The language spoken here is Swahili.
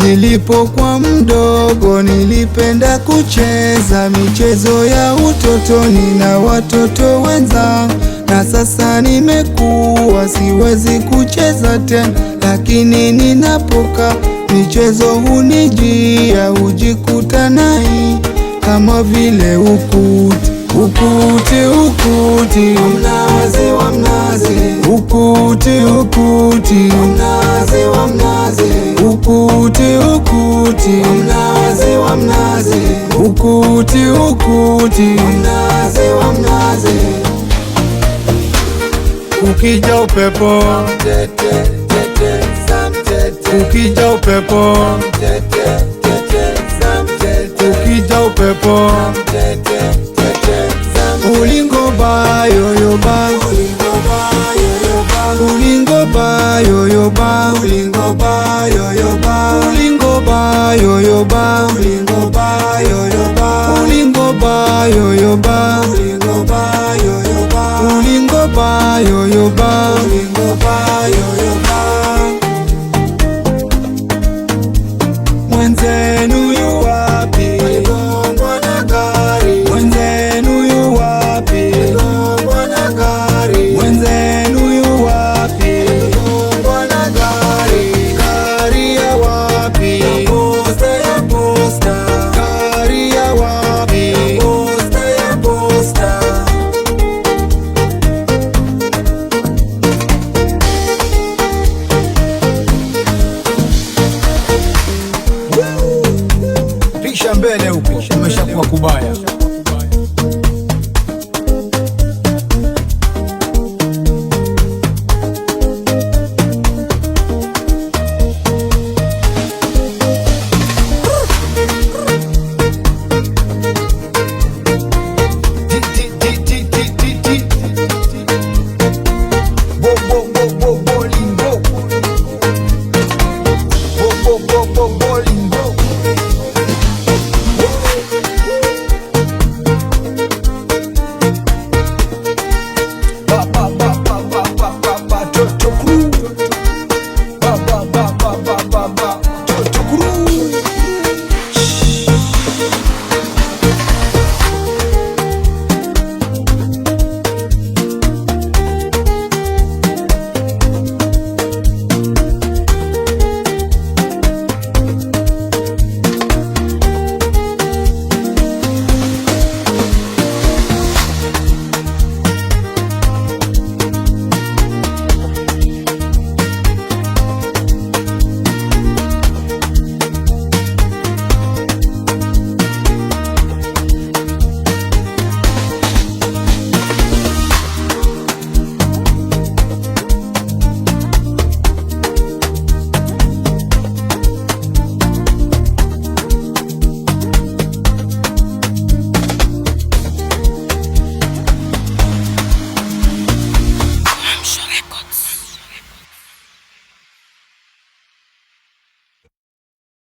Nilipokuwa mdogo nilipenda kucheza michezo ya utotoni na watoto wenzangu, na sasa nimekuwa siwezi kucheza tena, lakini ninapokaa michezo hunijia, hujikuta nai kama vile ukuti, ukuti, ukuti, Mnazi wa mnazi, ukuti, ukuti, mnazi wa mnazi, ukuti, ukuti, mnazi wa mnazi, ukuti, ukuti. mnazi wa mnazi. Ukija upepo, Tete, tete, sam tete, ukija upepo, tete, tete, sam tete, ukija upepo, tete, tete, sam ulingo ba yoyo ba, ulingo ba yoyo ba, ulingo ba yoyo ba, ulingo ba yoyo ba, ulingo ba yoyo ba, ulingo ba yoyo ba, ulingo ba yoyo ba, ulingo ba yoyo ba, ulingo ba yoyo ba. ulingo ba yoyo ba. Mwenzenu yu wapi? Aligongwa na gari, Mwenzenu yu wapi? aligongwa na gari, Mwenzenu yu wapi? aligongwa na gari. Gari ya wapi? Posta ya posta, Gari ya wapi? posta ya posta. Pisha mbele huko, umeshakuwa kubaya.